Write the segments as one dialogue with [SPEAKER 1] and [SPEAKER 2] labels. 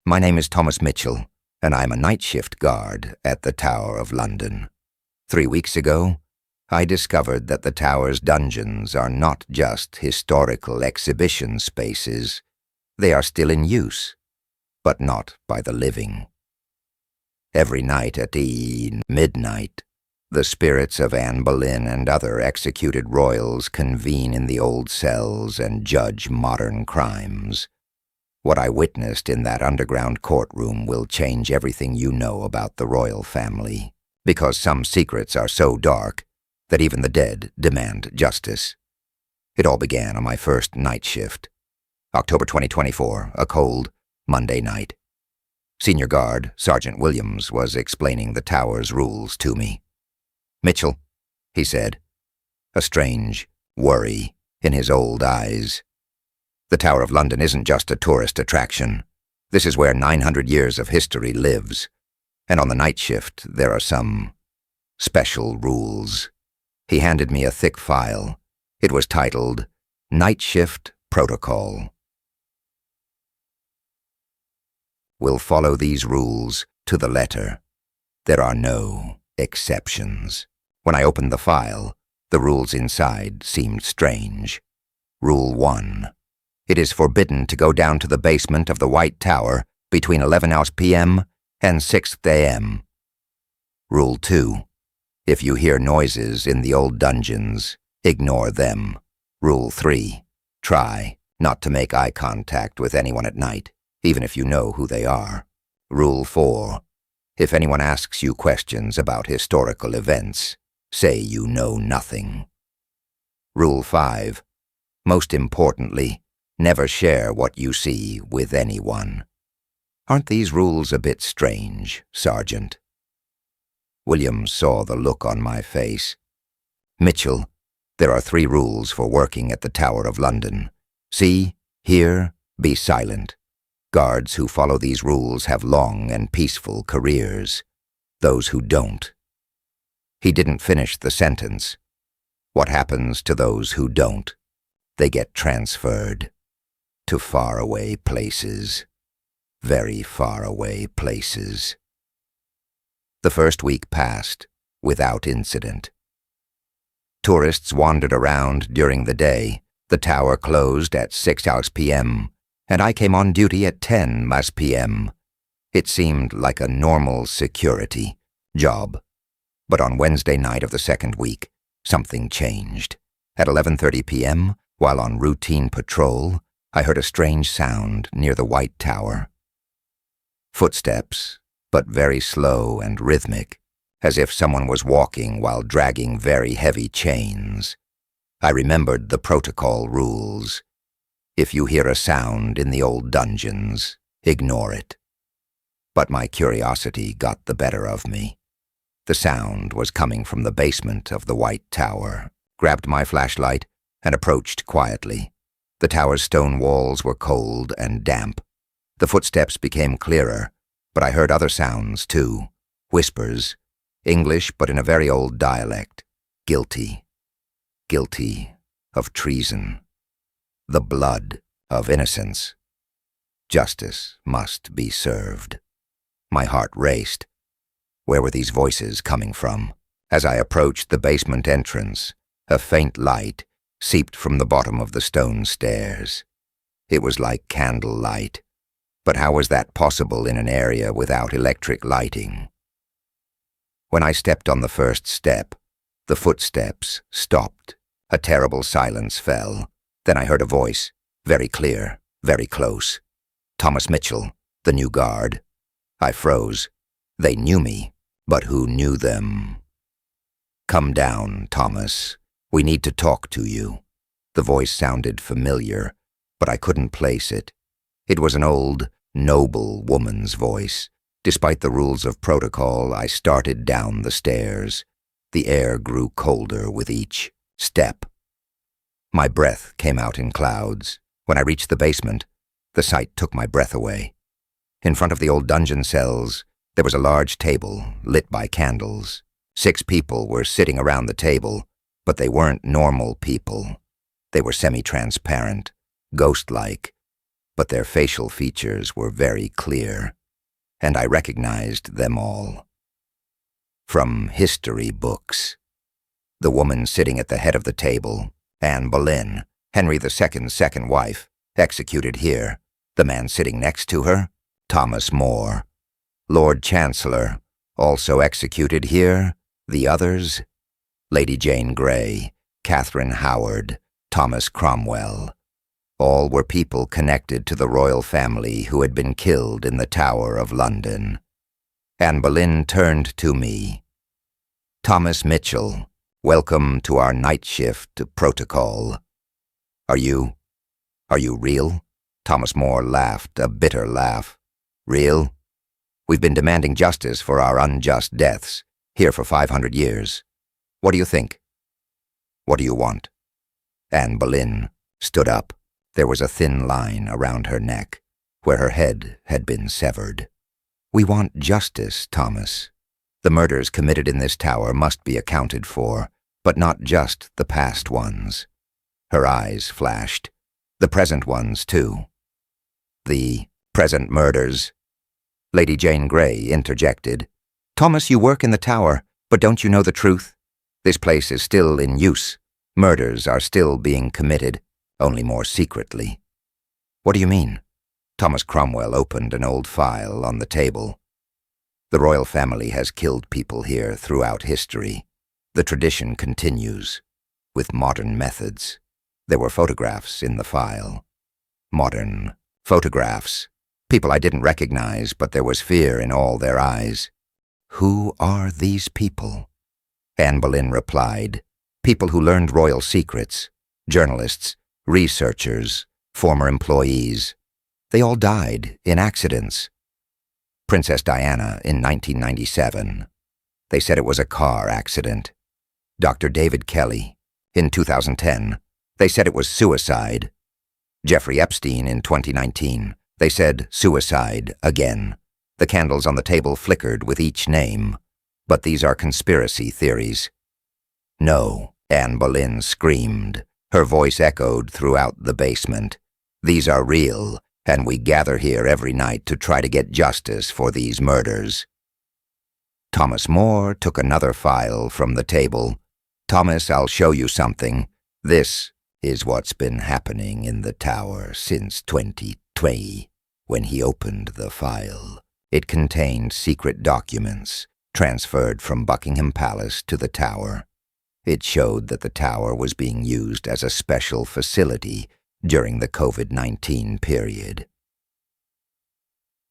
[SPEAKER 1] My name is Thomas Mitchell, and I'm a night shift guard at the Tower of London. 3 weeks ago, I discovered that the Tower's dungeons are not just historical exhibition spaces. They are still in use, but not by the living. Every night at midnight, the spirits of Anne Boleyn and other executed royals convene in the old cells and judge modern crimes. What I witnessed in that underground courtroom will change everything you know about the royal family, because some secrets are so dark that even the dead demand justice. It all began on my first night shift. October 2024, a cold Monday night. Senior Guard Sergeant Williams was explaining the Tower's rules to me. "Mitchell," he said, a strange worry in his old eyes. "The Tower of London isn't just a tourist attraction. This is where 900 years of history lives. And on the night shift, there are some special rules." He handed me a thick file. It was titled Night Shift Protocol. "We'll follow these rules to the letter. There are no exceptions." When I opened the file, the rules inside seemed strange. Rule 1. It is forbidden to go down to the basement of the White Tower between 11 p.m. and 6 a.m. Rule 2. If you hear noises in the old dungeons, ignore them. Rule 3. Try not to make eye contact with anyone at night, even if you know who they are. Rule 4. If anyone asks you questions about historical events, say you know nothing. Rule 5. Most importantly, never share what you see with anyone. Aren't these rules a bit strange, Sergeant? Williams saw the look on my face. "Mitchell, there are 3 rules for working at the Tower of London. See, hear, be silent. Guards who follow these rules have long and peaceful careers. Those who don't." He didn't finish the sentence. "What happens to those who don't? They get transferred to faraway places. Very faraway places." The first week passed without incident. Tourists wandered around during the day. The tower closed at 6 p.m., and I came on duty at 10 p.m. It seemed like a normal security job. But on Wednesday night of the second week, something changed. At 11:30 p.m., while on routine patrol, I heard a strange sound near the White Tower. Footsteps, but very slow and rhythmic, as if someone was walking while dragging very heavy chains. I remembered the protocol rules. If you hear a sound in the old dungeons, ignore it. But my curiosity got the better of me. The sound was coming from the basement of the White Tower. Grabbed my flashlight and approached quietly. The tower's stone walls were cold and damp. The footsteps became clearer, but I heard other sounds too. Whispers, English but in a very old dialect. Guilty. Guilty of treason. The blood of innocence. Justice must be served. My heart raced. Where were these voices coming from? As I approached the basement entrance, a faint light seeped from the bottom of the stone stairs. It was like candlelight, but how was that possible in an area without electric lighting? When I stepped on the first step, the footsteps stopped. A terrible silence fell. Then I heard a voice, very clear, very close. "Thomas Mitchell, the new guard." I froze. They knew me, but who knew them? "Come down, Thomas. We need to talk to you." The voice sounded familiar, but I couldn't place it. It was an old, noble woman's voice. Despite the rules of protocol, I started down the stairs. The air grew colder with each step. My breath came out in clouds. When I reached the basement, the sight took my breath away. In front of the old dungeon cells, there was a large table lit by candles. 6 people were sitting around the table, but they weren't normal people. They were semi-transparent, ghost-like, but their facial features were very clear, and I recognized them all. From history books. The woman sitting at the head of the table, Anne Boleyn, Henry II's second wife, executed here. The man sitting next to her, Thomas More. Lord Chancellor, also executed here. The others, Lady Jane Grey, Catherine Howard, Thomas Cromwell. All were people connected to the royal family who had been killed in the Tower of London. Anne Boleyn turned to me. "Thomas Mitchell, welcome to our night shift protocol. Are you real?" Thomas More laughed, a bitter laugh. "Real? We've been demanding justice for our unjust deaths, here for 500 years. What do you think? What do you want?" Anne Boleyn stood up. There was a thin line around her neck, where her head had been severed. "We want justice, Thomas. The murders committed in this tower must be accounted for, but not just the past ones." Her eyes flashed. "The present ones, too." "The present murders?" Lady Jane Grey interjected. "Thomas, you work in the tower, but don't you know the truth? This place is still in use. Murders are still being committed, only more secretly." "What do you mean?" Thomas Cromwell opened an old file on the table. "The royal family has killed people here throughout history. The tradition continues, with modern methods." There were photographs in the file. Modern photographs. People I didn't recognize, but there was fear in all their eyes. "Who are these people?" Anne Boleyn replied. "People who learned royal secrets. Journalists, researchers, former employees. They all died in accidents. Princess Diana in 1997. They said it was a car accident. Dr. David Kelly in 2010. They said it was suicide. Jeffrey Epstein in 2019. They said suicide again. The candles on the table flickered with each name. But these are conspiracy theories." "No," Anne Boleyn screamed. Her voice echoed throughout the basement. "These are real, and we gather here every night to try to get justice for these murders." Thomas More took another file from the table. "Thomas, I'll show you something. This is what's been happening in the tower since 2020. When he opened the file, it contained secret documents transferred from Buckingham Palace to the tower. It showed that the tower was being used as a special facility during the COVID-19 period.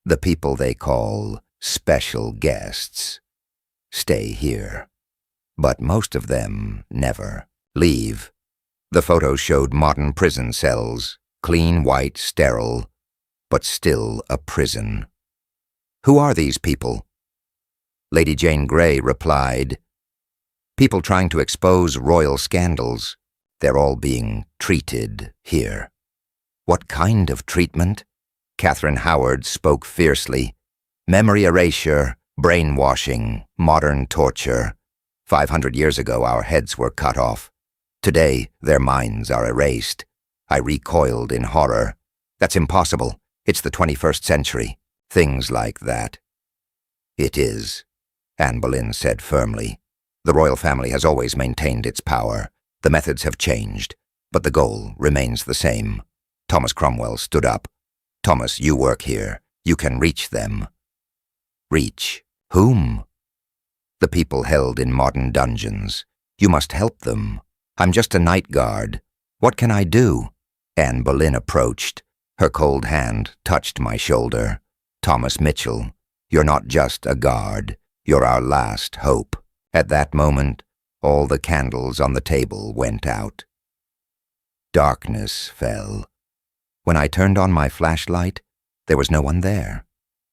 [SPEAKER 1] The people they call special guests stay here, but most of them never leave. The photos showed modern prison cells, clean, white, sterile, but still a prison. "Who are these people?" Lady Jane Grey replied, "People trying to expose royal scandals. They're all being treated here." "What kind of treatment?" Catherine Howard spoke fiercely. "Memory erasure, brainwashing, modern torture. 500 years ago our heads were cut off. Today their minds are erased." I recoiled in horror. "That's impossible. It's the 21st century. Things like that." "It is," Anne Boleyn said firmly. "The royal family has always maintained its power. The methods have changed, but the goal remains the same." Thomas Cromwell stood up. "Thomas, you work here. You can reach them." "Reach whom?" "The people held in modern dungeons. You must help them. I'm just a night guard. What can I do?" Anne Boleyn approached. Her cold hand touched my shoulder. "Thomas Mitchell, you're not just a guard. You're our last hope." At that moment, all the candles on the table went out. Darkness fell. When I turned on my flashlight, there was no one there.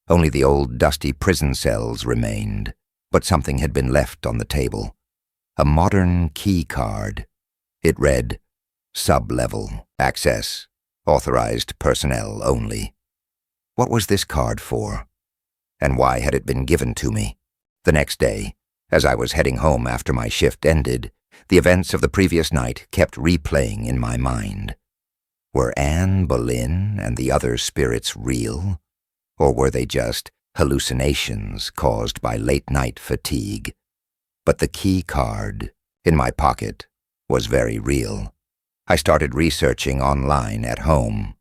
[SPEAKER 1] Only the old dusty prison cells remained, but something had been left on the table. A modern key card. It read, "Sub-level access. Authorized personnel only." What was this card for? And why had it been given to me? The next day, as I was heading home after my shift ended, the events of the previous night kept replaying in my mind. Were Anne Boleyn and the other spirits real? Or were they just hallucinations caused by late-night fatigue? But the key card in my pocket was very real. I started researching online at home.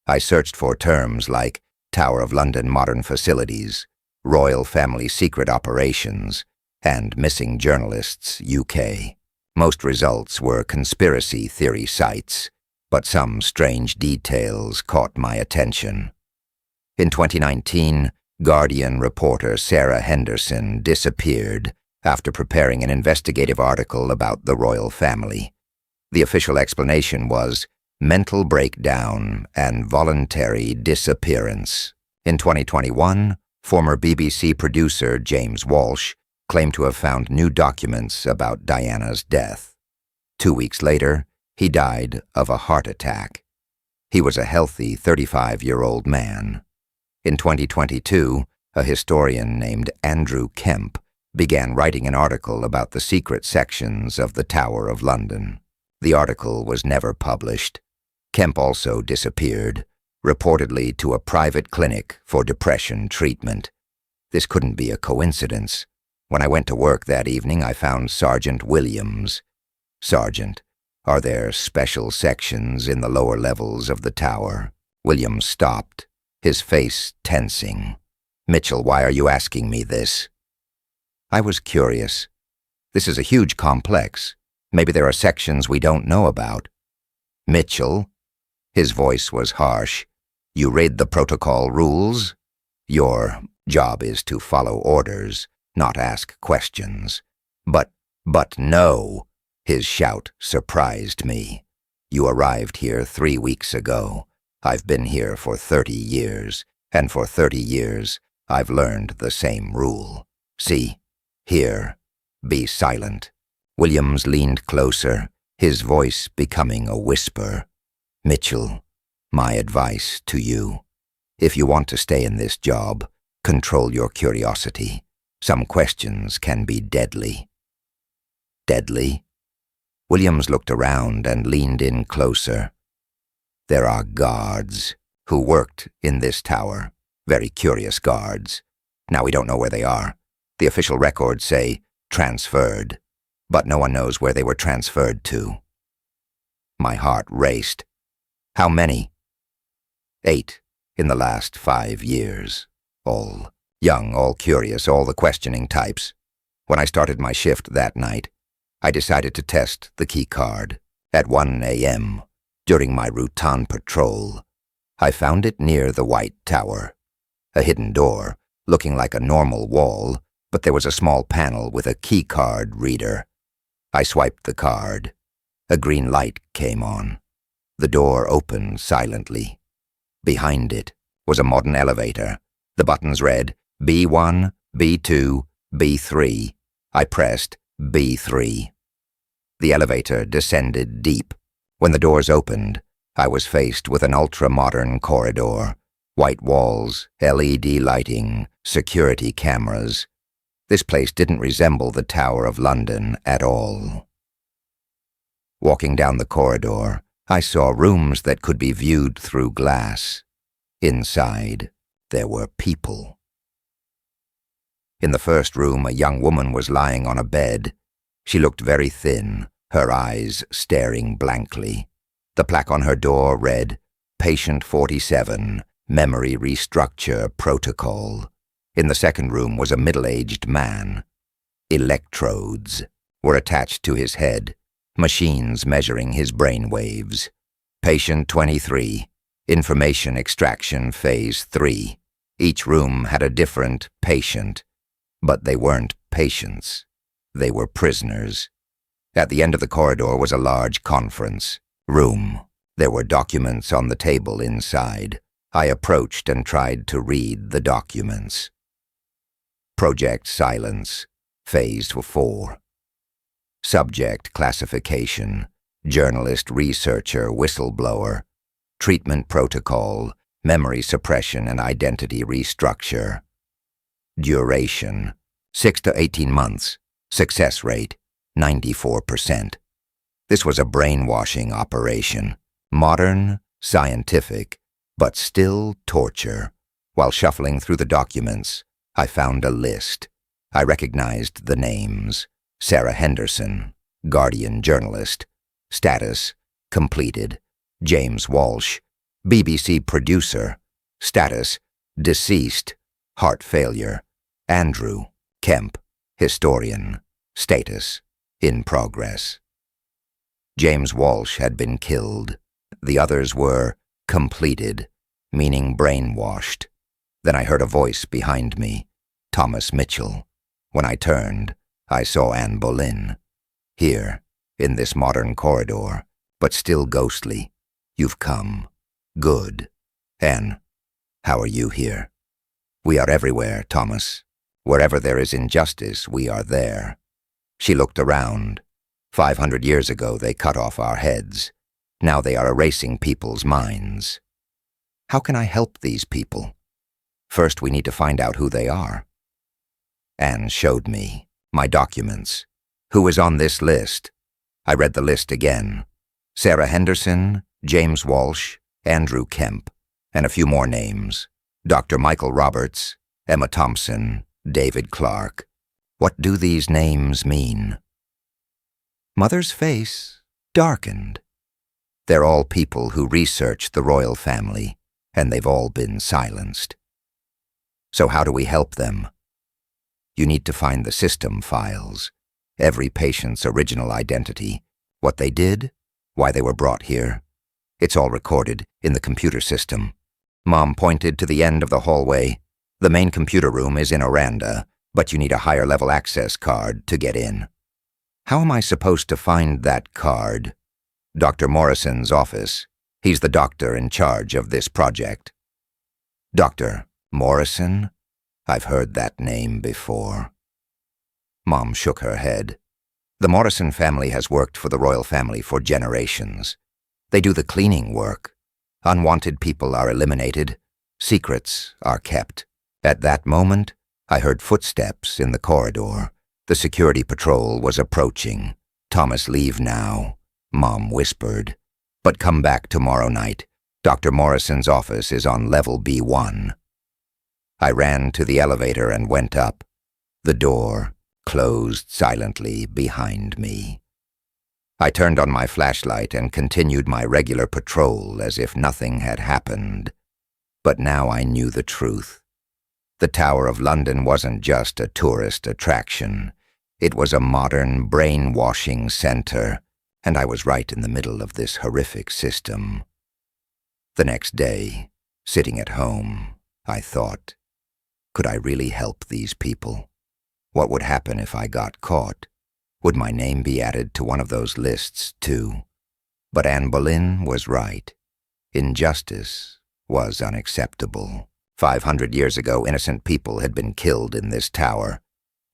[SPEAKER 1] I searched for terms like Tower of London Modern Facilities, Royal Family Secret Operations, and Missing Journalists UK. Most results were conspiracy theory sites, but some strange details caught my attention. In 2019, Guardian reporter Sarah Henderson disappeared after preparing an investigative article about the royal family. The official explanation was mental breakdown and voluntary disappearance. In 2021, former BBC producer James Walsh claimed to have found new documents about Diana's death. 2 weeks later, he died of a heart attack. He was a healthy 35-year-old man. In 2022, a historian named Andrew Kemp began writing an article about the secret sections of the Tower of London. The article was never published. Kemp also disappeared, reportedly to a private clinic for depression treatment. This couldn't be a coincidence. When I went to work that evening, I found Sergeant Williams. "Sergeant, are there special sections in the lower levels of the tower?" Williams stopped, his face tensing. "Mitchell, why are you asking me this?" I was curious. This is a huge complex. Maybe there are sections we don't know about. "Mitchell?" His voice was harsh. "You read the protocol rules? Your job is to follow orders, not ask questions." But no!" His shout surprised me. "You arrived here 3 weeks ago. I've been here for 30 years, and for 30 years I've learned the same rule. See? Here. Be silent." Williams leaned closer, his voice becoming a whisper. "Mitchell, my advice to you. If you want to stay in this job, control your curiosity. Some questions can be deadly." "Deadly?" Williams looked around and leaned in closer. "There are guards who worked in this tower, very curious guards. Now we don't know where they are. The official records say transferred, but no one knows where they were transferred to." My heart raced. "How many?" 8 in the last 5 years. All young, all curious, all the questioning types. When I started my shift that night, I decided to test the key card. At 1 a.m., during my routine patrol, I found it near the White Tower. A hidden door, looking like a normal wall, but there was a small panel with a key card reader. I swiped the card. A green light came on. The door opened silently. Behind it was a modern elevator. The buttons read B1, B2, B3. I pressed B3. The elevator descended deep. When the doors opened, I was faced with an ultra-modern corridor. White walls, LED lighting, security cameras. This place didn't resemble the Tower of London at all. Walking down the corridor, I saw rooms that could be viewed through glass. Inside, there were people. In the first room, a young woman was lying on a bed. She looked very thin, her eyes staring blankly. The plaque on her door read, "Patient 47, Memory Restructure Protocol." In the second room was a middle-aged man. Electrodes were attached to his head, machines measuring his brain waves. Patient 23, Information Extraction Phase 3. Each room had a different patient, but they weren't patients. They were prisoners. At the end of the corridor was a large conference room. There were documents on the table inside. I approached and tried to read the documents. Project Silence, Phase 4. Subject Classification, Journalist, Researcher, Whistleblower. Treatment Protocol, Memory Suppression and Identity Restructure. Duration, 6 to 18 months. Success rate, 94%. This was a brainwashing operation. Modern, scientific, but still torture. While shuffling through the documents, I found a list. I recognized the names. Sarah Henderson, Guardian journalist. Status, completed. James Walsh, BBC producer. Status, deceased. Heart failure. Andrew Kemp, historian. Status, in progress. James Walsh had been killed. The others were completed, meaning brainwashed. Then I heard a voice behind me, Thomas Mitchell. When I turned, I saw Anne Boleyn. Here, in this modern corridor, but still ghostly. You've come. Good. Anne, how are you here? We are everywhere, Thomas. Wherever there is injustice, we are there. She looked around. 500 years ago, they cut off our heads. Now they are erasing people's minds. How can I help these people? First, we need to find out who they are. Anne showed me my documents. Who is on this list? I read the list again. Sarah Henderson, James Walsh, Andrew Kemp, and a few more names. Dr. Michael Roberts, Emma Thompson, David Clark. What do these names mean? Mother's face darkened. They're all people who researched the royal family, and they've all been silenced. So how do we help them? You need to find the system files, every patient's original identity, what they did, why they were brought here. It's all recorded in the computer system. Mom pointed to the end of the hallway. The main computer room is in Oranda, but you need a higher-level access card to get in. How am I supposed to find that card? Dr. Morrison's office. He's the doctor in charge of this project. Dr. Morrison? I've heard that name before. Mom shook her head. The Morrison family has worked for the royal family for generations. They do the cleaning work. Unwanted people are eliminated. Secrets are kept. At that moment, I heard footsteps in the corridor. The security patrol was approaching. Thomas, leave now, Mom whispered. But come back tomorrow night. Dr. Morrison's office is on level B1. I ran to the elevator and went up. The door closed silently behind me. I turned on my flashlight and continued my regular patrol as if nothing had happened. But now I knew the truth. The Tower of London wasn't just a tourist attraction. It was a modern brainwashing center, and I was right in the middle of this horrific system. The next day, sitting at home, I thought, could I really help these people? What would happen if I got caught? Would my name be added to one of those lists, too? But Anne Boleyn was right. Injustice was unacceptable. 500 years ago, innocent people had been killed in this tower.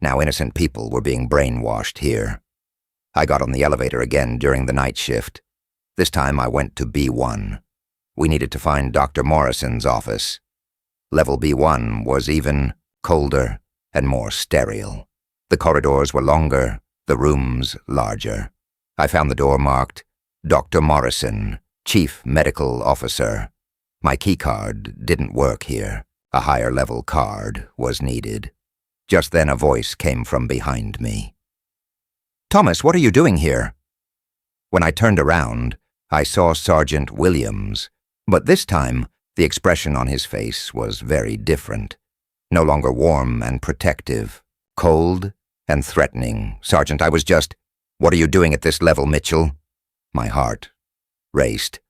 [SPEAKER 1] Now innocent people were being brainwashed here. I got on the elevator again during the night shift. This time I went to B1. We needed to find Dr. Morrison's office. Level B1 was even colder and more sterile. The corridors were longer, the rooms larger. I found the door marked, Dr. Morrison, Chief Medical Officer. My keycard didn't work here. A higher-level card was needed. Just then a voice came from behind me. Thomas, what are you doing here? When I turned around, I saw Sergeant Williams, but this time the expression on his face was very different. No longer warm and protective, cold and threatening. Sergeant, I was just, what are you doing at this level, Mitchell? My heart raced.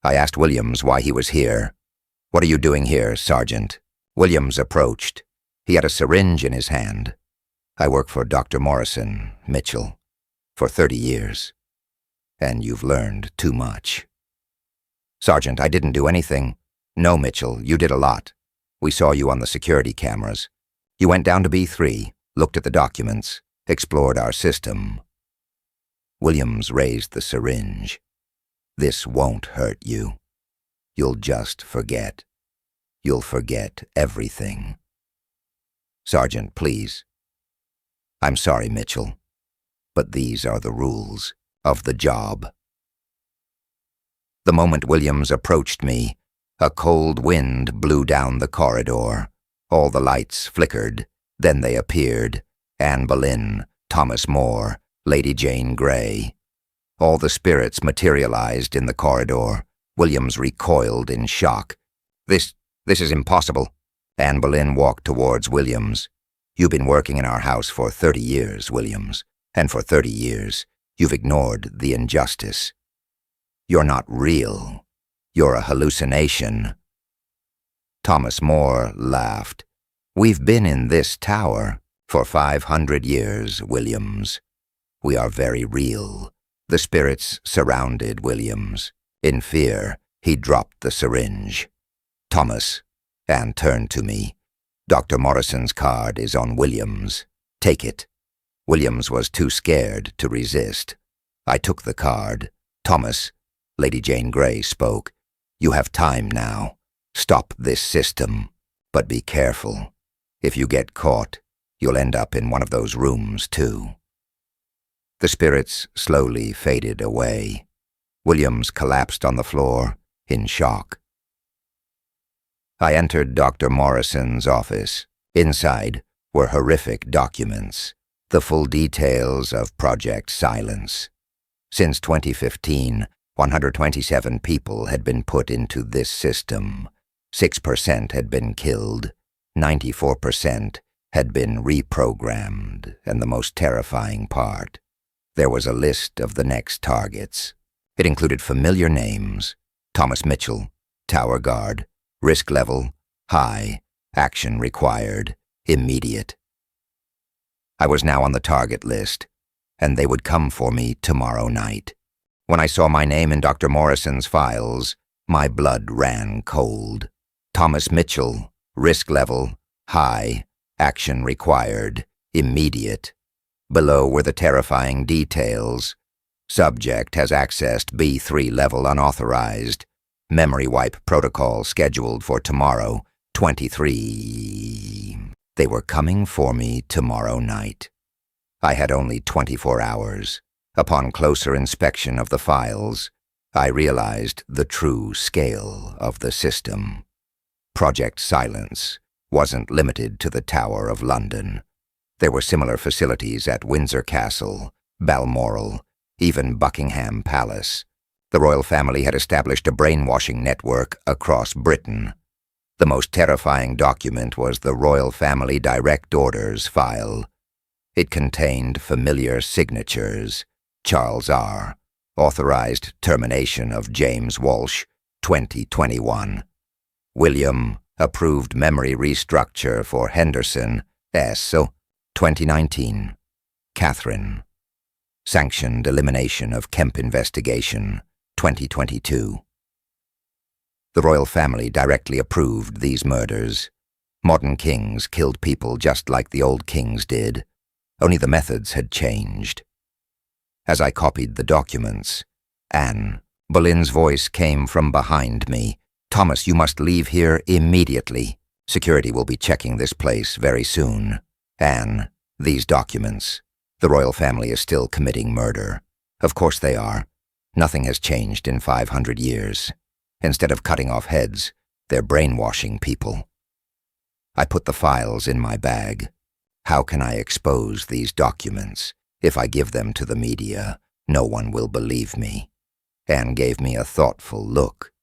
[SPEAKER 1] I asked Williams why he was here. What are you doing here, Sergeant? Williams approached. He had a syringe in his hand. I work for Dr. Morrison, Mitchell, for 30 years. And you've learned too much. Sergeant, I didn't do anything. No, Mitchell, you did a lot. We saw you on the security cameras. You went down to B3, looked at the documents, explored our system. Williams raised the syringe. This won't hurt you. You'll just forget. You'll forget everything. Sergeant, please. I'm sorry, Mitchell, but these are the rules of the job. The moment Williams approached me, a cold wind blew down the corridor. All the lights flickered, then they appeared. Anne Boleyn, Thomas More, Lady Jane Grey. All the spirits materialized in the corridor. Williams recoiled in shock. This is impossible. Anne Boleyn walked towards Williams. You've been working in our house for 30 years, Williams, and for 30 years, you've ignored the injustice. You're not real. You're a hallucination. Thomas More laughed. We've been in this tower for 500 years, Williams. We are very real. The spirits surrounded Williams. In fear, he dropped the syringe. Thomas, Anne turned to me. Dr. Morrison's card is on Williams. Take it. Williams was too scared to resist. I took the card. Thomas, Lady Jane Grey spoke. You have time now. Stop this system, but be careful. If you get caught, you'll end up in one of those rooms too. The spirits slowly faded away. Williams collapsed on the floor in shock. I entered Dr. Morrison's office. Inside were horrific documents, the full details of Project Silence. Since 2015, 127 people had been put into this system. 6% had been killed, 94% had been reprogrammed, and the most terrifying part, there was a list of the next targets. It included familiar names: Thomas Mitchell, Tower Guard, risk level, high, action required, immediate. I was now on the target list, and they would come for me tomorrow night. When I saw my name in Dr. Morrison's files, my blood ran cold. Thomas Mitchell, risk level, high, action required, immediate. Below were the terrifying details. Subject has accessed B3 level unauthorized. Memory wipe protocol scheduled for tomorrow, 23. They were coming for me tomorrow night. I had only 24 hours. Upon closer inspection of the files, I realized the true scale of the system. Project Silence wasn't limited to the Tower of London. There were similar facilities at Windsor Castle, Balmoral, even Buckingham Palace. The royal family had established a brainwashing network across Britain. The most terrifying document was the Royal Family Direct Orders file. It contained familiar signatures. Charles R. Authorized termination of James Walsh, 2021. William. Approved memory restructure for Henderson, S. 2019. Catherine. Sanctioned elimination of Kemp investigation, 2022. The royal family directly approved these murders. Modern kings killed people just like the old kings did, only the methods had changed. As I copied the documents, Anne Boleyn's voice came from behind me. Thomas, you must leave here immediately. Security will be checking this place very soon. Anne, these documents. The royal family is still committing murder. Of course they are. Nothing has changed in 500 years. Instead of cutting off heads, they're brainwashing people. I put the files in my bag. How can I expose these documents? If I give them to the media, no one will believe me. Anne gave me a thoughtful look.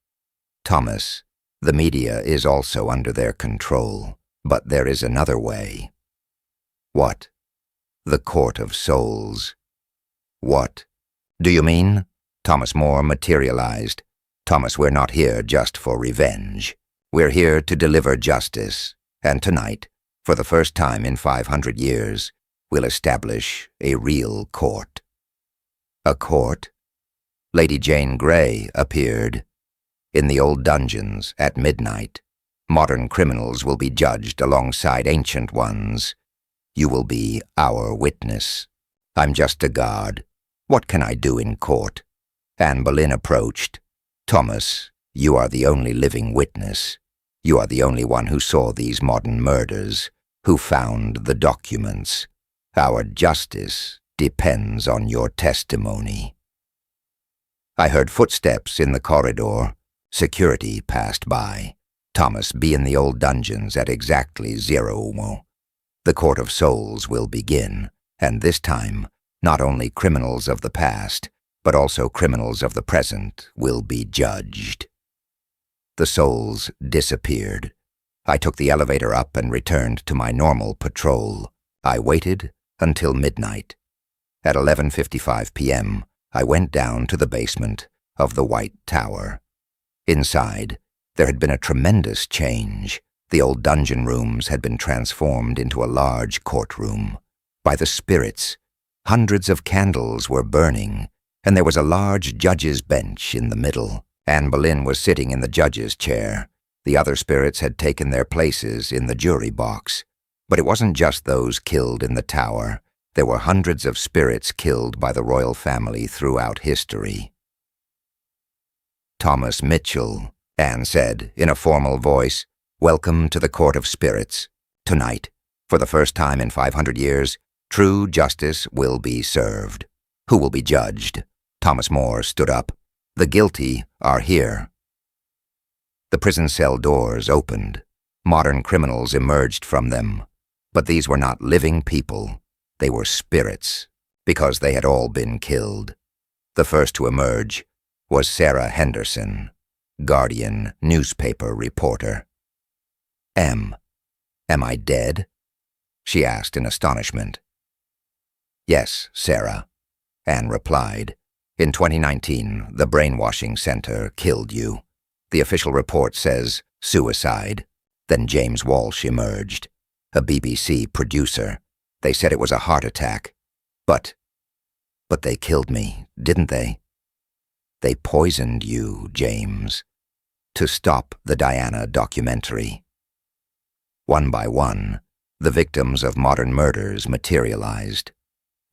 [SPEAKER 1] Thomas, the media is also under their control, but there is another way. What? The Court of Souls. What? Do you mean? Thomas More materialized. Thomas, we're not here just for revenge. We're here to deliver justice, and tonight, for the first time in 500 years, we'll establish a real court. A court? Lady Jane Grey appeared. In the old dungeons, at midnight, modern criminals will be judged alongside ancient ones. You will be our witness. I'm just a guard. What can I do in court? Anne Boleyn approached. Thomas, you are the only living witness. You are the only one who saw these modern murders, who found the documents. Our justice depends on your testimony. I heard footsteps in the corridor. Security passed by. Thomas, be in the old dungeons at exactly 0. The Court of Souls will begin, and this time, not only criminals of the past, but also criminals of the present will be judged. The souls disappeared. I took the elevator up and returned to my normal patrol. I waited until midnight. At 11:55 p.m., I went down to the basement of the White Tower. Inside, there had been a tremendous change. The old dungeon rooms had been transformed into a large courtroom. By the spirits, hundreds of candles were burning, and there was a large judge's bench in the middle. Anne Boleyn was sitting in the judge's chair. The other spirits had taken their places in the jury box. But it wasn't just those killed in the tower. There were hundreds of spirits killed by the royal family throughout history. "Thomas Mitchell," Anne said in a formal voice, "welcome to the Court of Spirits. Tonight, for the first time in 500 years, true justice will be served. Who will be judged?" Thomas More stood up. "The guilty are here." The prison cell doors opened. Modern criminals emerged from them. But these were not living people. They were spirits, because they had all been killed. The first to emerge was Sarah Henderson, Guardian newspaper reporter. Am I dead?" she asked in astonishment. "Yes, Sarah," Anne replied. "In 2019, the brainwashing center killed you. The official report says suicide. Then James Walsh emerged, a BBC producer. They said it was a heart attack. But they killed me, didn't they? They poisoned you, James, to stop the Diana documentary." One by one, the victims of modern murders materialized.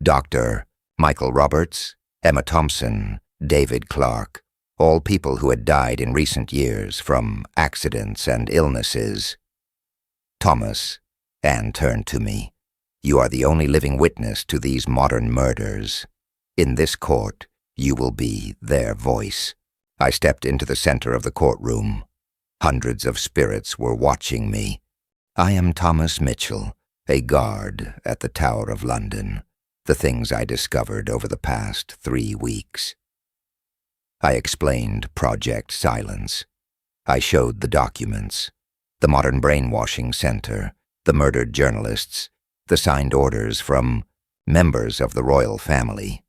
[SPEAKER 1] Dr. Michael Roberts, Emma Thompson, David Clark, all people who had died in recent years from accidents and illnesses. "Thomas," Anne turned to me, "you are the only living witness to these modern murders. In this court, you will be their voice." I stepped into the center of the courtroom. Hundreds of spirits were watching me. "I am Thomas Mitchell, a guard at the Tower of London. The things I discovered over the past 3 weeks." I explained Project Silence. I showed the documents, the modern brainwashing center, the murdered journalists, the signed orders from members of the royal family.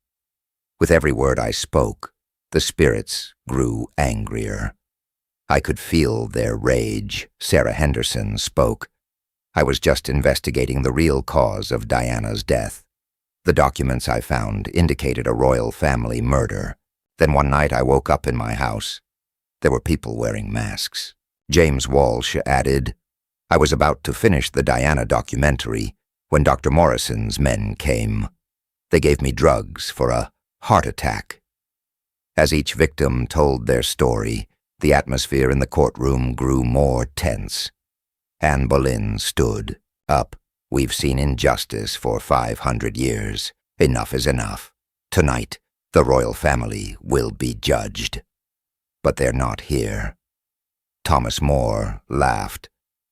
[SPEAKER 1] With every word I spoke, the spirits grew angrier. I could feel their rage. Sarah Henderson spoke. "I was just investigating the real cause of Diana's death. The documents I found indicated a royal family murder. Then one night I woke up in my house. There were people wearing masks." James Walsh added, "I was about to finish the Diana documentary when Dr. Morrison's men came. They gave me drugs for a heart attack." As each victim told their story, the atmosphere in the courtroom grew more tense. Anne Boleyn stood up. "We've seen injustice for 500 years. Enough is enough. Tonight, the royal family will be judged." "But they're not here." Thomas More laughed.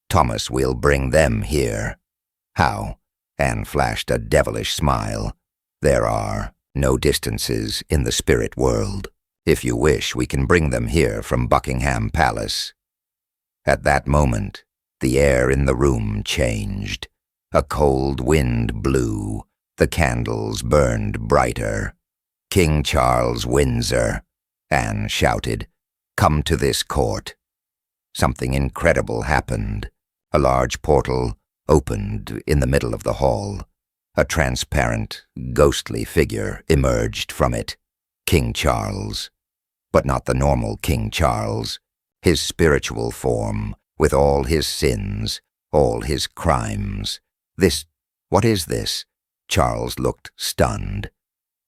[SPEAKER 1] "Thomas will bring them here." "How?" Anne flashed a devilish smile. "There are no distances in the spirit world. If you wish, we can bring them here from Buckingham Palace." At that moment, the air in the room changed. A cold wind blew. The candles burned brighter. "King Charles Windsor," Anne shouted, "come to this court." Something incredible happened. A large portal opened in the middle of the hall. A transparent, ghostly figure emerged from it. King Charles. But not the normal King Charles. His spiritual form, with all his sins, all his crimes. What is this?" Charles looked stunned.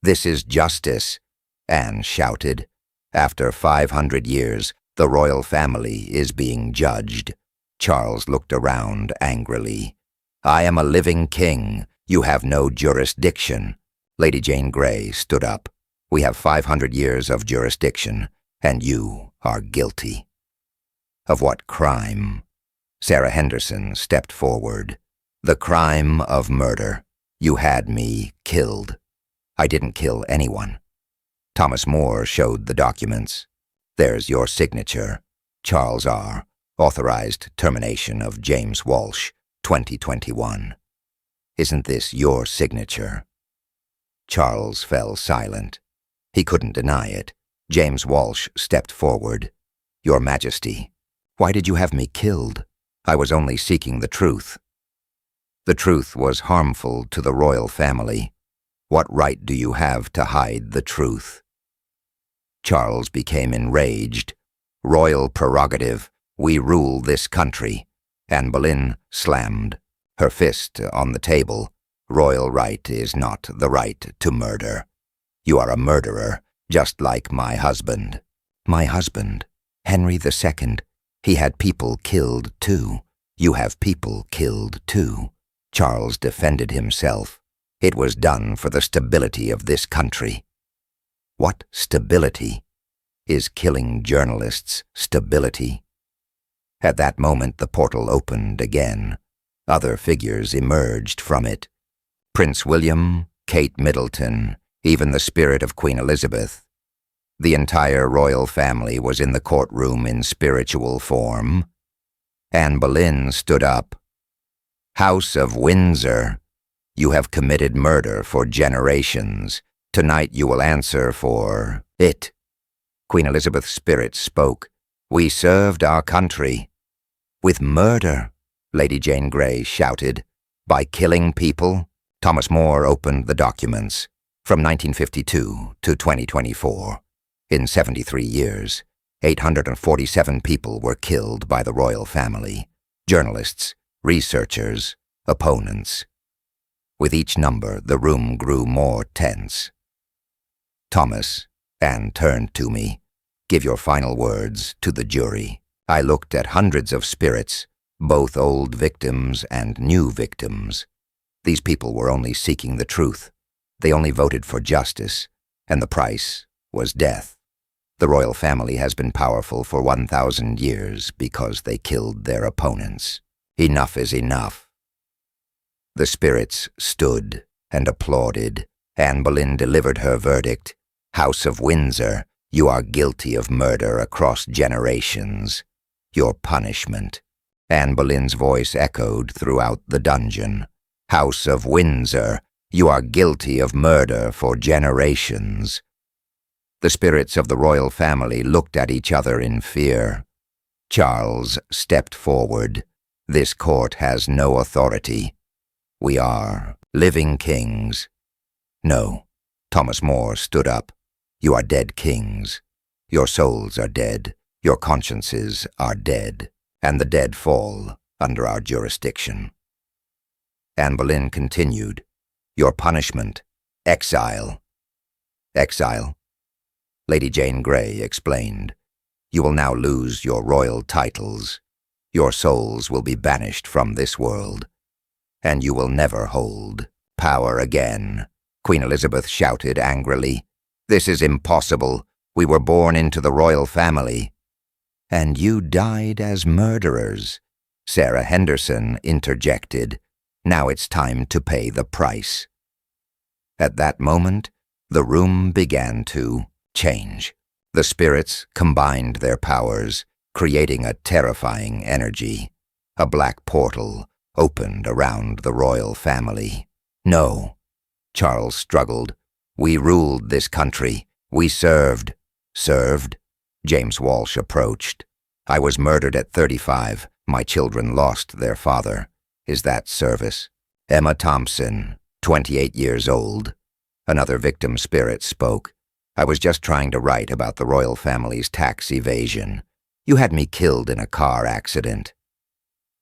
[SPEAKER 1] "This is justice," Anne shouted. "After 500 years, the royal family is being judged." Charles looked around angrily. "I am a living king. You have no jurisdiction." Lady Jane Grey stood up. We have 500 years of jurisdiction, and you are guilty. Of what crime? Sarah Henderson stepped forward. The crime of murder. You had me killed. I didn't kill anyone. Thomas More showed the documents. There's your signature. Charles R. Authorized termination of James Walsh, 2021. Isn't this your signature? Charles fell silent. He couldn't deny it. James Walsh stepped forward. Your Majesty, why did you have me killed? I was only seeking the truth. The truth was harmful to the royal family. What right do you have to hide the truth? Charles became enraged. Royal prerogative. We rule this country. Anne Boleyn slammed, her fist on the table. Royal right is not the right to murder. You are a murderer, just like my husband. My husband? Henry II. He had people killed too. You have people killed too. Charles defended himself. It was done for the stability of this country. What stability? Is killing journalists stability? At that moment the portal opened again. Other figures emerged from it. Prince William, Kate Middleton, even the spirit of Queen Elizabeth. The entire royal family was in the courtroom in spiritual form. Anne Boleyn stood up. House of Windsor, you have committed murder for generations. Tonight you will answer for it. Queen Elizabeth's spirit spoke. We served our country. With murder, Lady Jane Grey shouted. By killing people? Thomas More opened the documents. From 1952 to 2024, in 73 years, 847 people were killed by the royal family. Journalists, researchers, opponents. With each number, the room grew more tense. Thomas, Anne turned to me. Give your final words to the jury. I looked at hundreds of spirits, both old victims and new victims. These people were only seeking the truth. They only voted for justice, and the price was death. The royal family has been powerful for 1,000 years because they killed their opponents. Enough is enough. The spirits stood and applauded. Anne Boleyn delivered her verdict. House of Windsor, you are guilty of murder across generations. Your punishment. Anne Boleyn's voice echoed throughout the dungeon. House of Windsor, you are guilty of murder for generations. The spirits of the royal family looked at each other in fear. Charles stepped forward. This court has no authority. We are living kings. No. Thomas More stood up. You are dead kings. Your souls are dead. Your consciences are dead. And the dead fall under our jurisdiction. Anne Boleyn continued. Your punishment, exile. Exile? Lady Jane Grey explained. You will now lose your royal titles. Your souls will be banished from this world. And you will never hold power again. Queen Elizabeth shouted angrily. This is impossible. We were born into the royal family. And you died as murderers. Sarah Henderson interjected. Now it's time to pay the price. At that moment, the room began to change. The spirits combined their powers, creating a terrifying energy. A black portal opened around the royal family. No, Charles struggled. We ruled this country. We served. Served? James Walsh approached. I was murdered at 35. My children lost their father. Is that service? Emma Thompson, 28 years old. Another victim spirit spoke. I was just trying to write about the royal family's tax evasion. You had me killed in a car accident.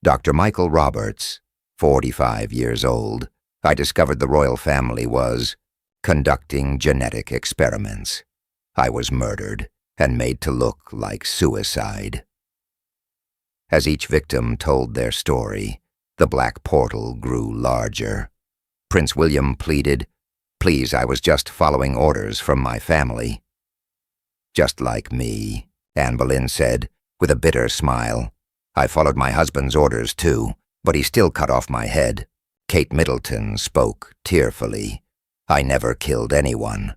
[SPEAKER 1] Dr. Michael Roberts, 45 years old. I discovered the royal family was conducting genetic experiments. I was murdered and made to look like suicide. As each victim told their story, the black portal grew larger. Prince William pleaded, Please, I was just following orders from my family. Just like me, Anne Boleyn said, with a bitter smile. I followed my husband's orders too, but he still cut off my head. Kate Middleton spoke tearfully. I never killed anyone.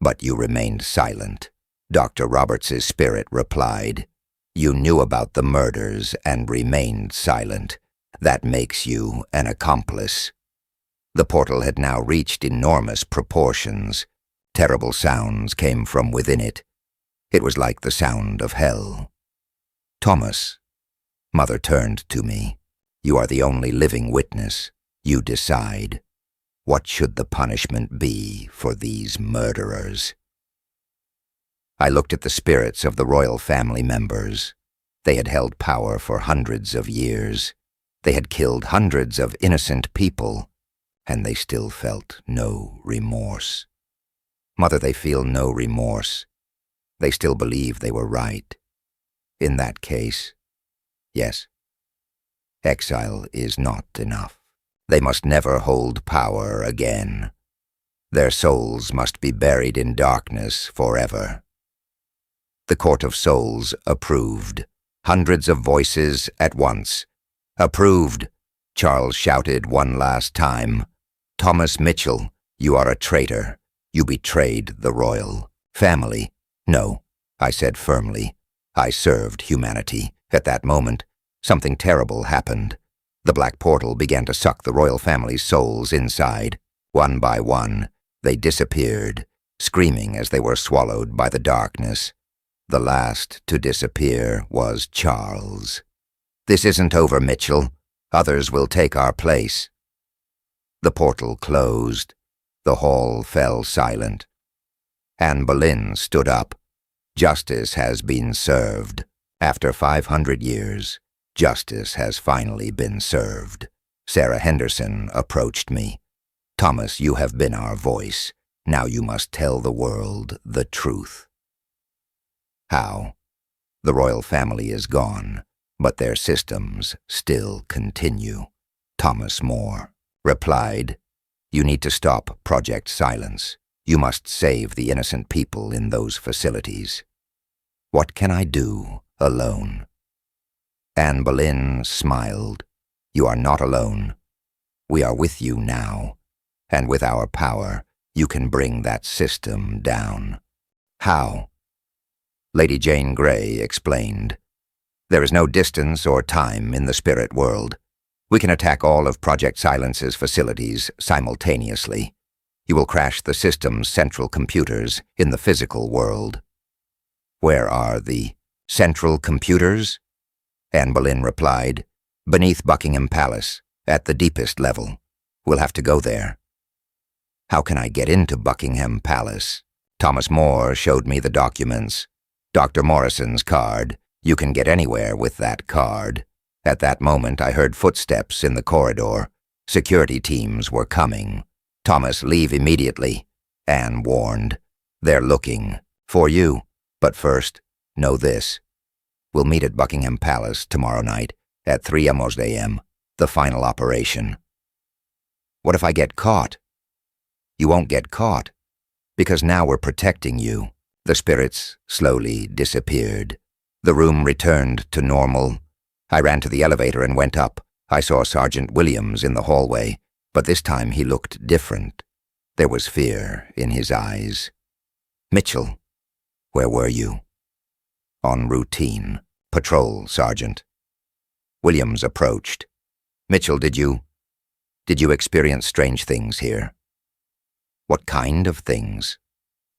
[SPEAKER 1] But you remained silent. Dr. Roberts's spirit replied. You knew about the murders and remained silent. That makes you an accomplice. The portal had now reached enormous proportions. Terrible sounds came from within it. It was like the sound of hell. Thomas, Mother turned to me. You are the only living witness. You decide. What should the punishment be for these murderers? I looked at the spirits of the royal family members. They had held power for hundreds of years. They had killed hundreds of innocent people, and they still felt no remorse. Mother, they feel no remorse. They still believe they were right. In that case, yes, exile is not enough. They must never hold power again. Their souls must be buried in darkness forever. The Court of Souls approved. Hundreds of voices at once. Approved, Charles shouted one last time. Thomas Mitchell, you are a traitor. You betrayed the royal family. No, I said firmly. I served humanity. At that moment, something terrible happened. The black portal began to suck the royal family's souls inside. One by one, they disappeared, screaming as they were swallowed by the darkness. The last to disappear was Charles. This isn't over, Mitchell. Others will take our place. The portal closed. The hall fell silent. Anne Boleyn stood up. Justice has been served. After 500 years, justice has finally been served. Sarah Henderson approached me. Thomas, you have been our voice. Now you must tell the world the truth. How? The royal family is gone, but their systems still continue. Thomas More replied, You need to stop Project Silence. You must save the innocent people in those facilities. What can I do alone? Anne Boleyn smiled. You are not alone. We are with you now, and with our power, you can bring that system down. How? Lady Jane Grey explained. There is no distance or time in the spirit world. We can attack all of Project Silence's facilities simultaneously. You will crash the system's central computers in the physical world. Where are the central computers? Anne Boleyn replied. Beneath Buckingham Palace, at the deepest level. We'll have to go there. How can I get into Buckingham Palace? Thomas More showed me the documents. Dr. Morrison's card. You can get anywhere with that card. At that moment, I heard footsteps in the corridor. Security teams were coming. Thomas, leave immediately, Anne warned. They're looking for you. But first, know this. We'll meet at Buckingham Palace tomorrow night at 3 a.m. The final operation. What if I get caught? You won't get caught, because now we're protecting you. The spirits slowly disappeared. The room returned to normal. I ran to the elevator and went up. I saw Sergeant Williams in the hallway, but this time he looked different. There was fear in his eyes. Mitchell, where were you? On routine. Patrol, Sergeant. Williams approached. Mitchell, did you experience strange things here? What kind of things?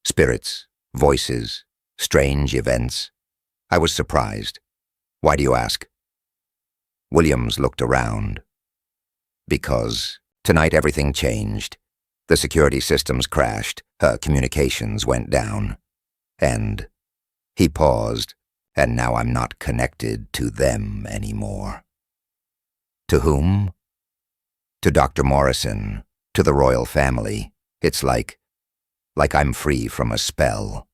[SPEAKER 1] Spirits, voices, strange events. I was surprised. Why do you ask? Williams looked around. Because tonight everything changed. The security systems crashed, communications went down. And he paused, and now I'm not connected to them anymore. To whom? To Dr. Morrison, to the royal family. It's like I'm free from a spell.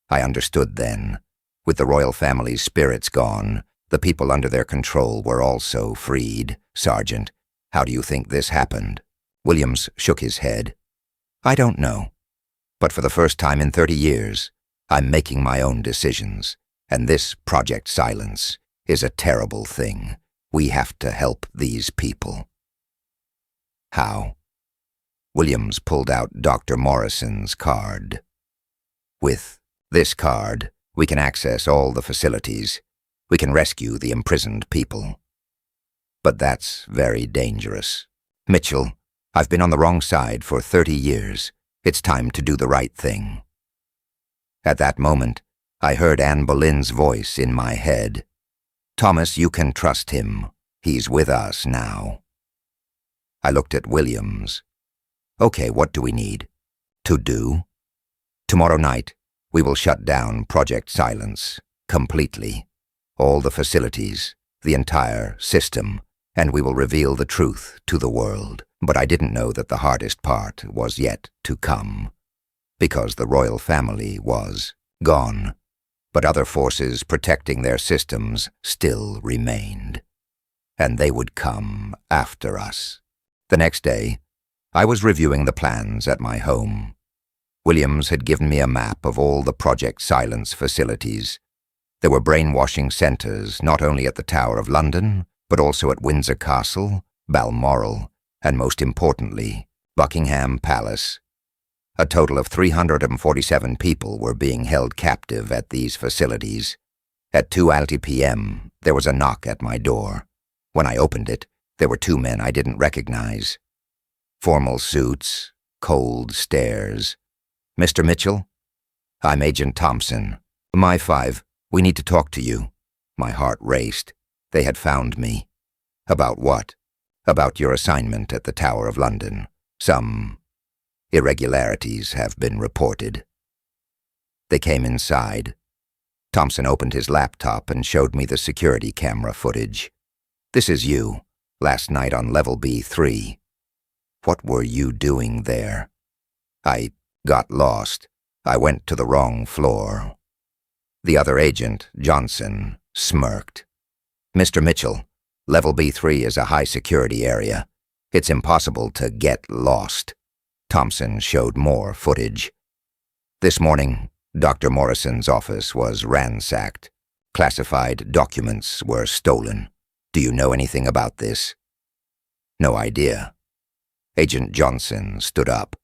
[SPEAKER 1] I understood then. With the royal family's spirits gone, the people under their control were also freed. Sergeant, how do you think this happened? Williams shook his head. I don't know. But for the first time in 30 years, I'm making my own decisions. And this Project Silence is a terrible thing. We have to help these people. How? Williams pulled out Dr. Morrison's card. With this card, we can access all the facilities. We can rescue the imprisoned people. But that's very dangerous. Mitchell, I've been on the wrong side for 30 years. It's time to do the right thing. At that moment, I heard Anne Boleyn's voice in my head. Thomas, you can trust him. He's with us now. I looked at Williams. Okay, what do we need? To do? Tomorrow night, we will shut down Project Silence completely. All the facilities, the entire system, and we will reveal the truth to the world. But I didn't know that the hardest part was yet to come, because the royal family was gone, but other forces protecting their systems still remained, and they would come after us. The next day, I was reviewing the plans at my home. Williams had given me a map of all the Project Silence facilities. There were brainwashing centers not only at the Tower of London, but also at Windsor Castle, Balmoral, and most importantly, Buckingham Palace. A total of 347 people were being held captive at these facilities. At 2:20 p.m., there was a knock at my door. When I opened it, there were two men I didn't recognize. Formal suits, cold stares. Mr. Mitchell? I'm Agent Thompson. My 5, we need to talk to you. My heart raced. They had found me. About what? About your assignment at the Tower of London. Some irregularities have been reported. They came inside. Thompson opened his laptop and showed me the security camera footage. This is you, last night on level B3. What were you doing there? I got lost. I went to the wrong floor. The other agent, Johnson, smirked. Mr. Mitchell, level B3 is a high-security area. It's impossible to get lost. Thompson showed more footage. This morning, Dr. Morrison's office was ransacked. Classified documents were stolen. Do you know anything about this? No idea. Agent Johnson stood up.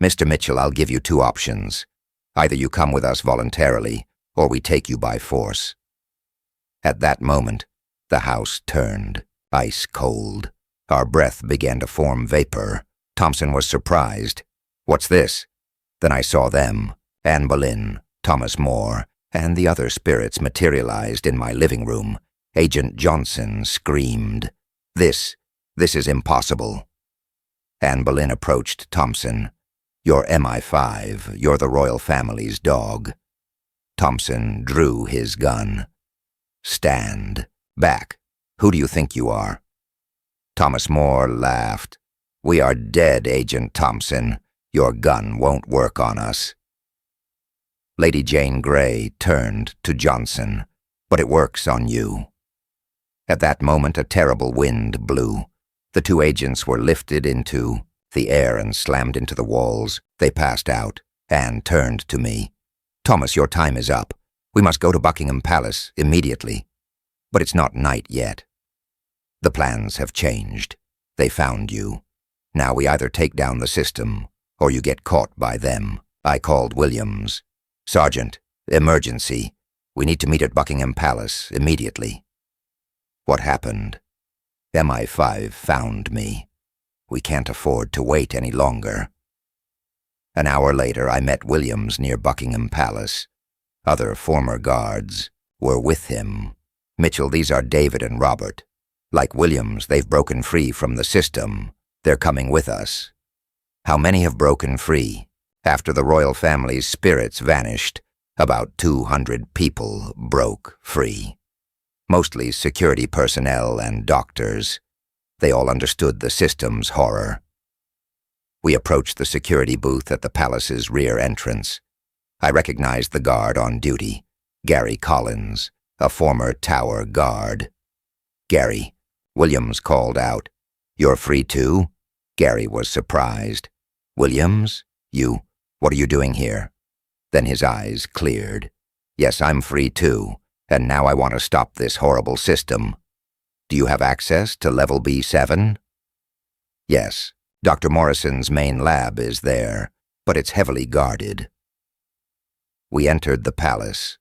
[SPEAKER 1] Mr. Mitchell, I'll give you two options. Either you come with us voluntarily, or we take you by force. At that moment, the house turned, ice cold. Our breath began to form vapor. Thompson was surprised. What's this? Then I saw them, Anne Boleyn, Thomas More, and the other spirits materialized in my living room. Agent Johnson screamed. This is impossible. Anne Boleyn approached Thompson. You're MI5. You're the royal family's dog. Thompson drew his gun. Stand. Back. Who do you think you are? Thomas More laughed. We are dead, Agent Thompson. Your gun won't work on us. Lady Jane Grey turned to Johnson. But it works on you. At that moment, a terrible wind blew. The two agents were lifted into the air and slammed into the walls. They passed out. Anne turned to me. Thomas, your time is up. We must go to Buckingham Palace immediately. But it's not night yet. The plans have changed. They found you. Now we either take down the system, or you get caught by them. I called Williams. Sergeant, emergency. We need to meet at Buckingham Palace immediately. What happened? MI5 found me. We can't afford to wait any longer. An hour later, I met Williams near Buckingham Palace. Other former guards were with him. Mitchell, these are David and Robert. Like Williams, they've broken free from the system. They're coming with us. How many have broken free? After the royal family's spirits vanished, about 200 people broke free. Mostly security personnel and doctors. They all understood the system's horror. We approached the security booth at the palace's rear entrance. I recognized the guard on duty, Gary Collins, a former Tower guard. Gary, Williams called out. You're free too? Gary was surprised. Williams? What are you doing here? Then his eyes cleared. Yes, I'm free too, and now I want to stop this horrible system. Do you have access to level B7? Yes, Dr. Morrison's main lab is there, but it's heavily guarded. We entered the palace.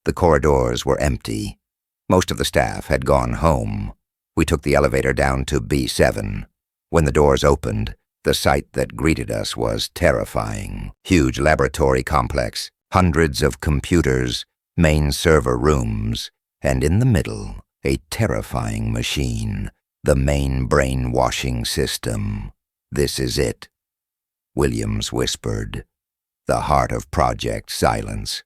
[SPEAKER 1] The corridors were empty. Most of the staff had gone home. We took the elevator down to B7. When the doors opened, the sight that greeted us was terrifying. Huge laboratory complex, hundreds of computers, main server rooms, and in the middle, a terrifying machine, the main brainwashing system. This is it, Williams whispered, the heart of Project Silence.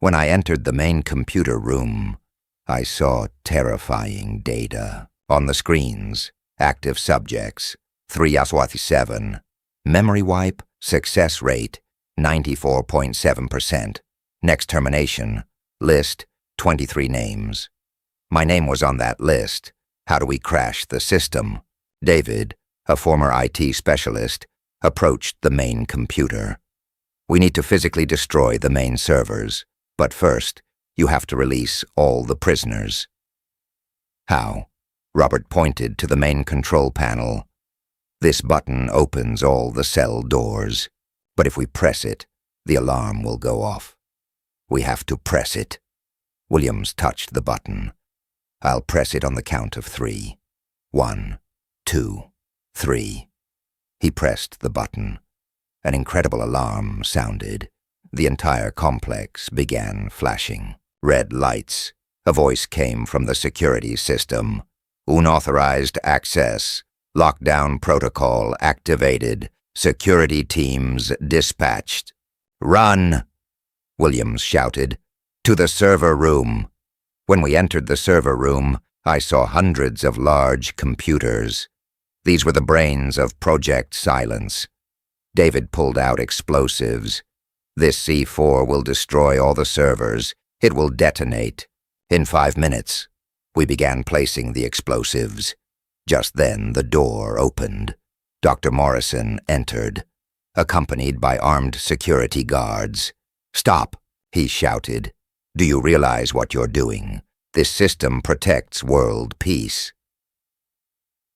[SPEAKER 1] When I entered the main computer room, I saw terrifying data. On the screens, active subjects, 327, memory wipe, success rate, 94.7%. Next termination, list, 23 names. My name was on that list. How do we crash the system? David, a former IT specialist, approached the main computer. We need to physically destroy the main servers, but first, you have to release all the prisoners. How? Robert pointed to the main control panel. This button opens all the cell doors, but if we press it, the alarm will go off. We have to press it. Williams touched the button. I'll press it on the count of 3. 1, 2, 3. He pressed the button. An incredible alarm sounded. The entire complex began flashing. Red lights. A voice came from the security system. Unauthorized access. Lockdown protocol activated. Security teams dispatched. Run! Williams shouted. To the server room. When we entered the server room, I saw hundreds of large computers. These were the brains of Project Silence. David pulled out explosives. This C4 will destroy all the servers. It will detonate. In 5 minutes, we began placing the explosives. Just then, the door opened. Dr. Morrison entered, accompanied by armed security guards. Stop, he shouted. Do you realize what you're doing? This system protects world peace.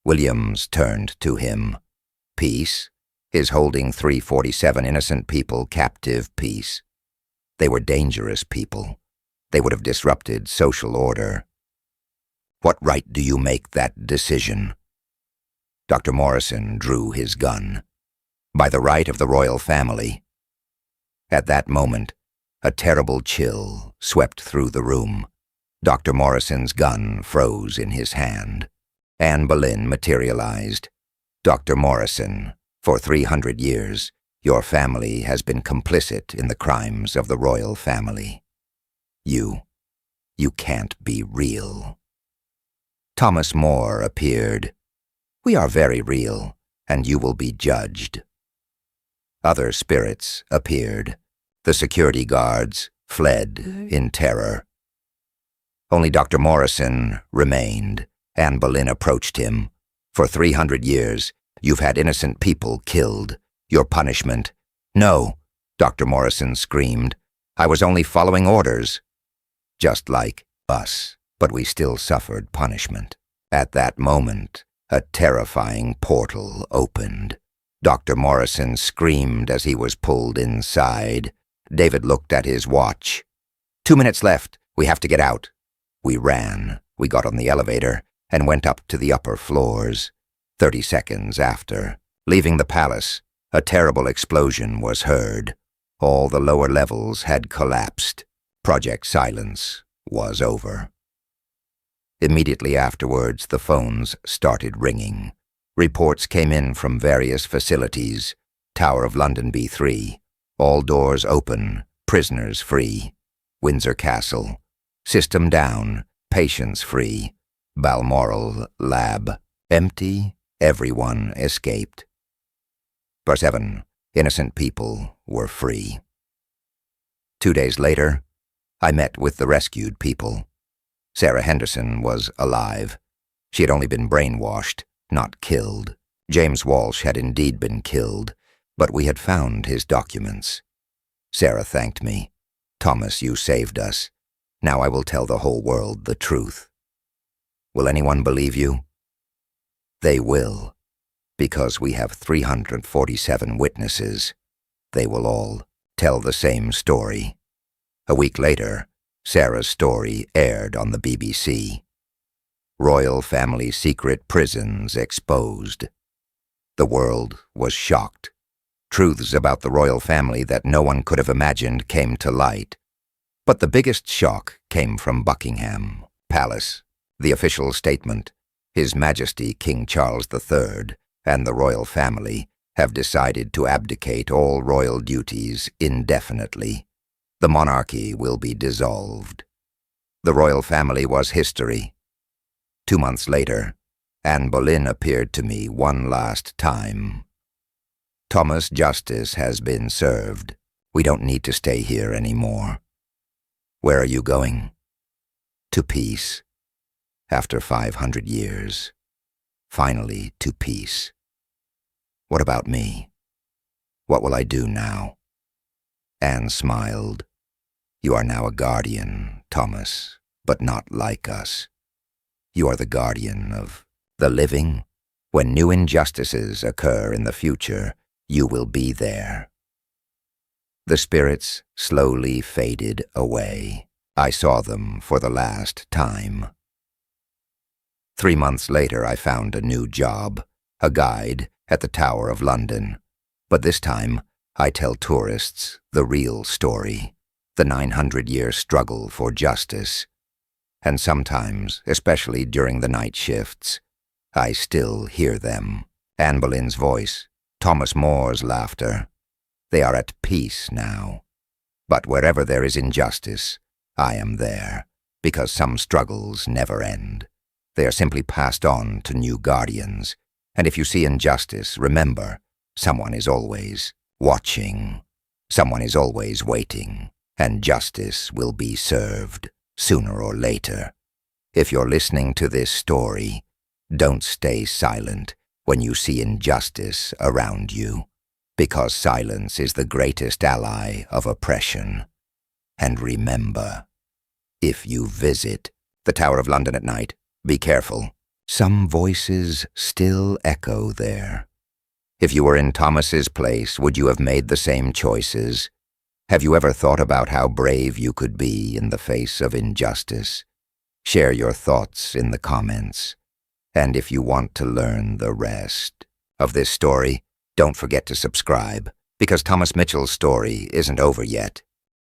[SPEAKER 1] Williams turned to him. Peace is holding 347 innocent people captive. Peace. They were dangerous people. They would have disrupted social order. What right do you make that decision? Dr. Morrison drew his gun. By the right of the royal family. At that moment, a terrible chill swept through the room. Dr. Morrison's gun froze in his hand. Anne Boleyn materialized. Dr. Morrison, for 300 years, your family has been complicit in the crimes of the royal family. You can't be real. Thomas More appeared. We are very real, and you will be judged. Other spirits appeared. The security guards fled in terror. Only Dr. Morrison remained. Anne Boleyn approached him. For 300 years, you've had innocent people killed. Your punishment. No, Dr. Morrison screamed. I was only following orders. Just like us, but we still suffered punishment. At that moment, a terrifying portal opened. Dr. Morrison screamed as he was pulled inside. David looked at his watch. 2 minutes left. We have to get out. We ran. We got on the elevator and went up to the upper floors. 30 seconds after, leaving the palace, a terrible explosion was heard. All the lower levels had collapsed. Project Silence was over. Immediately afterwards, the phones started ringing. Reports came in from various facilities. Tower of London B3. All doors open. Prisoners free. Windsor Castle. System down. Patients free. Balmoral Lab. Empty. Everyone escaped. Verse 7. Innocent people were free. 2 days later, I met with the rescued people. Sarah Henderson was alive. She had only been brainwashed, not killed. James Walsh had indeed been killed, but we had found his documents. Sarah thanked me. "Thomas, you saved us. Now I will tell the whole world the truth." "Will anyone believe you?" "They will, because we have 347 witnesses. They will all tell the same story." A week later, Sarah's story aired on the BBC. Royal family secret prisons exposed. The world was shocked. Truths about the royal family that no one could have imagined came to light. But the biggest shock came from Buckingham Palace. The official statement: His Majesty King Charles III and the royal family have decided to abdicate all royal duties indefinitely. The monarchy will be dissolved. The royal family was history. 2 months later, Anne Boleyn appeared to me one last time. "Thomas, justice has been served. We don't need to stay here anymore." "Where are you going?" "To peace. After 500 years. Finally to peace." "What about me? What will I do now?" Anne smiled. "You are now a guardian, Thomas, but not like us. You are the guardian of the living. When new injustices occur in the future, you will be there." The spirits slowly faded away. I saw them for the last time. 3 months later, I found a new job, a guide at the Tower of London. But this time, I tell tourists the real story, the 900-year struggle for justice. And sometimes, especially during the night shifts, I still hear them. Anne Boleyn's voice, Thomas More's laughter. They are at peace now. But wherever there is injustice, I am there, because some struggles never end. They are simply passed on to new guardians. And if you see injustice, remember, someone is always watching. Someone is always waiting, and justice will be served sooner or later. If you're listening to this story, don't stay silent when you see injustice around you, because silence is the greatest ally of oppression. And remember, if you visit the Tower of London at night, be careful. Some voices still echo there. If you were in Thomas's place, would you have made the same choices? Have you ever thought about how brave you could be in the face of injustice? Share your thoughts in the comments. And if you want to learn the rest of this story, don't forget to subscribe, because Thomas Mitchell's story isn't over yet.